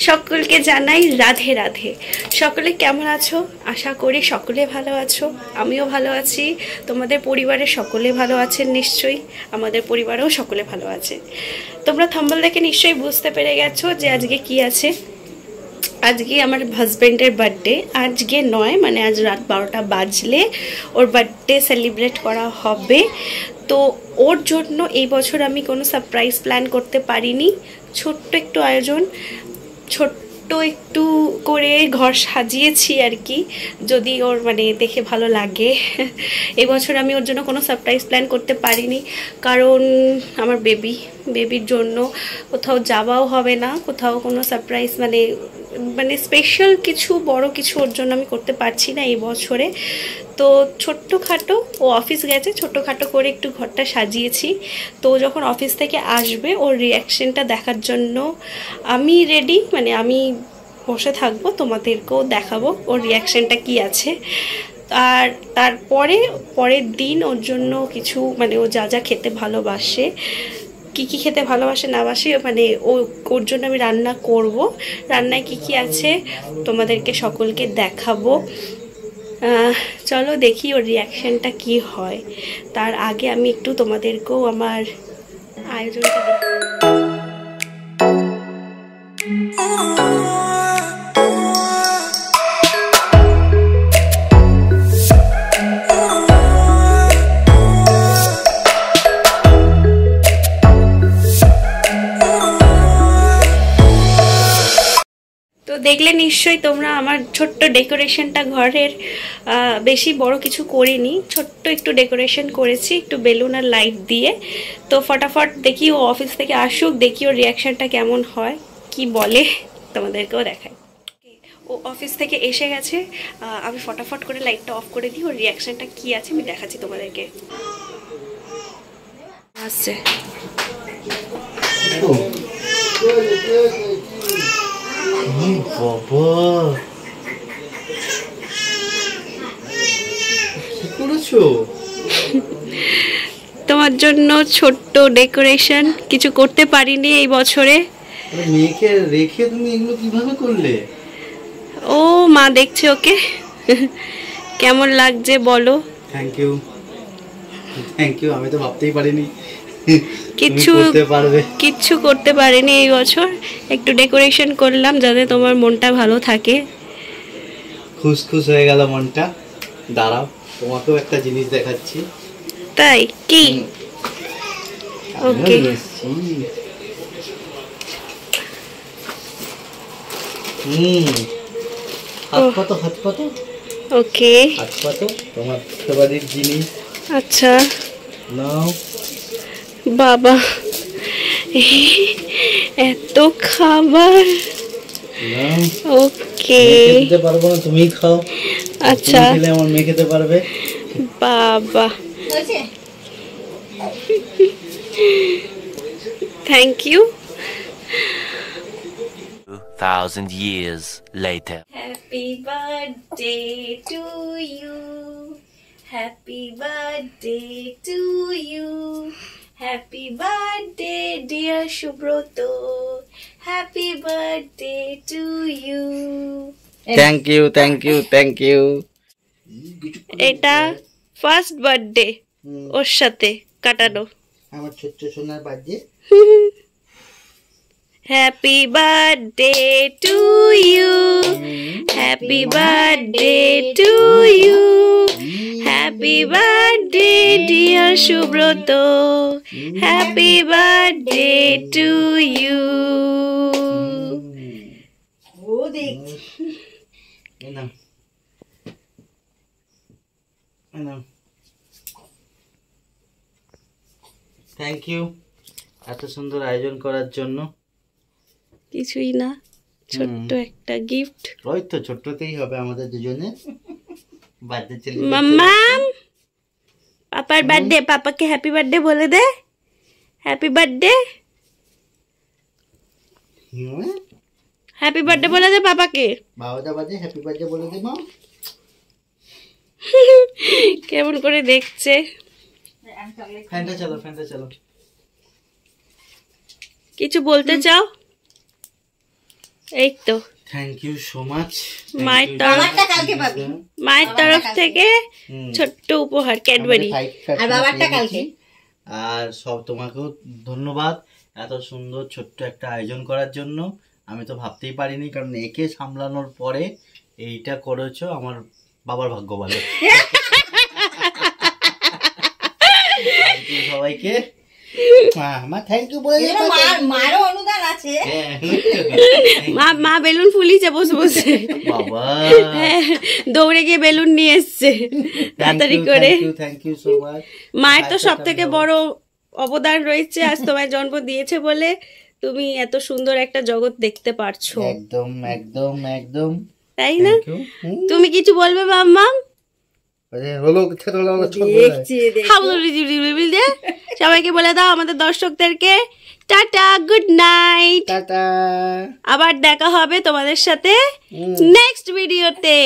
সকলকে জানাই রাধে রাধে। সকলে কেমন আছো? আশা করি সকলে ভালো আছো, আমিও ভালো আছি। তোমাদের পরিবারের সকলে ভালো আছেন নিশ্চয়ই, আমাদের পরিবারেও সকলে ভালো আছে। তোমরা থাম্বনেল দেখে নিশ্চয়ই বুঝতে পেরে গেছো যে আজকে কি আছে। আজকে আমার হাজব্যান্ডের বার্থডে। আজকে নয়, মানে আজ রাত 12টা বাজলে ওর বার্থডে সেলিব্রেট করা হবে। তো ওর জন্য এই বছর আমি কোনো সারপ্রাইজ প্ল্যান করতে পারিনি। ছোট্ট একটু আয়োজন, ছোট্ট একটু করে ঘর সাজিয়েছি আর কি, যদি ওর মানে দেখে ভালো লাগে। এবছর আমি ওর জন্য কোনো সারপ্রাইজ প্ল্যান করতে পারিনি, কারণ আমার বেবির জন্য কোথাও যাওয়াও হবে না, কোথাও কোনো সারপ্রাইজ মানে স্পেশাল কিছু বড় কিছু ওর জন্য আমি করতে পারছি না এই বছরে। তো ছোট্টখাটো, ও অফিস গেছে, ছোট্টখাটো করে একটু ঘরটা সাজিয়েছি। তো যখন অফিস থেকে আসবে ওর রিয়াকশনটা দেখার জন্য আমি রেডি, মানে আমি বসে থাকবো, তোমাদেরকেও দেখাবো ওর রিয়াকশনটা কি আছে। আর তারপরে পরের দিন ওর জন্য কিছু মানে ও যা যা খেতে ভালোবাসে, কি খেতে ভালোবাসে না বাসে, মানে ওর জন্য আমি রান্না করব। রান্নায় কি আছে তোমাদেরকে সকলকে দেখাবো। চলো দেখি ওর রিয়াকশনটা কি হয়। তার আগে আমি একটু তোমাদেরকেও আমার আয়োজনটা দেখলে নিশ্চয়ই তোমরা আমার ছোট্ট ডেকোরেশনটা ঘরের। বেশি বড় কিছু করিনি, ছোট্ট একটু ডেকোরেশন করেছি, একটু বেলুন আর লাইট দিয়ে। তো ফটাফট দেখি ও অফিস থেকে আসুক, দেখি ওর রিয়াকশনটা কেমন হয়, কি বলে, তোমাদেরকেও দেখাই। ও অফিস থেকে এসে গেছে, আমি ফটাফট করে লাইটটা অফ করে দিই, ওর রিয়াকশনটা কি আছে আমি দেখাচ্ছি তোমাদেরকে। আসছে বাবা, কি করেছো? তোমার জন্য ছোট্ট ডেকোরেশন, কিছু করতে পারিনি এই বছরে। মেয়েকে রেখে তুমি এগুলো কিভাবে করলে? ও মা দেখছে ওকে, কেমন লাগছে বলো। থ্যাংক ইউ, আমি তো ভাবতেই পারিনি কিচ্ছু করতে পারিনি এই বছর। একটু ডেকোরেশন করলাম যাতে তোমার মনটা ভালো থাকে। খুশ হয়ে গেল মনটা। দাঁড়াও, তোমাকেও একটা জিনিস দেখাচ্ছি। তাই কি? ওকে, হাত পাতো। ওকে, হাত পাতো, তোমার ফেভারিট জিনিস। আচ্ছা নাও। বাবা, এত খাবার। ওকে, খেতে পারবো না, তুমি খাও। আচ্ছা, খেলে আমার মেয়ে খেতে পারবে। বাবা, thank you. 2000 years later. Happy birthday to you. Happy birthday to you. Happy birthday dear Shubroto. Happy birthday to you. Thank you. এটা ফার্স্ট বার্থডে ওর সাথে কাটানো। আমার ছোট্ট সোনার birthday. Happy birthday to you. Happy birthday to you. Happy birthday dear Shubroto. Happy birthday to you. Oh, দেখছি। Thank you এত সুন্দর আয়োজন করার জন্য। কিছুই না, ছোট্ট একটা গিফট। ওই তো ছোট্টতেই হবে আমাদের দুজনে বার্থডে সেলিব্রেট। মাম্মাম, পাপার বার্থডে, পাপাকে হ্যাপি বার্থডে বলে দে। হ্যাপি বার্থডে, হ্যাপি বার্থডে বলে দে পাপাকে। 12টা বাজে, হ্যাপি বার্থডে বলে দে মা। কেমন করে দেখছে। ফ্যানটা চালো। কিছু বলতে চাও? এই তো থ্যাংক ইউ সো মাচ। মায়ের তরফ থেকে ছোট্ট উপহার ক্যাডবেরি। আর বাবারটা কালকে। আর সব তোমাকেও ধন্যবাদ এত সুন্দর ছোট্ট একটা আয়োজন করার জন্য। আমি তো ভাবতেই পারিনি, কারণ একে সামলানোর পরে এইটা করেছো, আমার বাবার ভাগ্য ভালো। সবাইকে থ্যাংক ইউ বলে মারও অনুদান আছে। মা বেলুন ফুলিয়েছে বসে বসে, বাবা দৌড়ে গিয়ে বেলুন নিয়ে এসছে তাড়াতাড়ি করে। Thank you so much. মায়ের তো সব থেকে বড় অবদান রয়েছে, আজ তোমায় জন্ম দিয়েছে বলে তুমি এত সুন্দর একটা জগৎ দেখতে পারছো। একদম একদম একদম, তাই না? তুমি কিছু বলবে মাম্মা? সবাইকে বলে দাও আমাদের দর্শকদেরকে টাটা, গুড নাইট। টাটা, আবার দেখা হবে তোমাদের সাথে নেক্সট ভিডিওতে।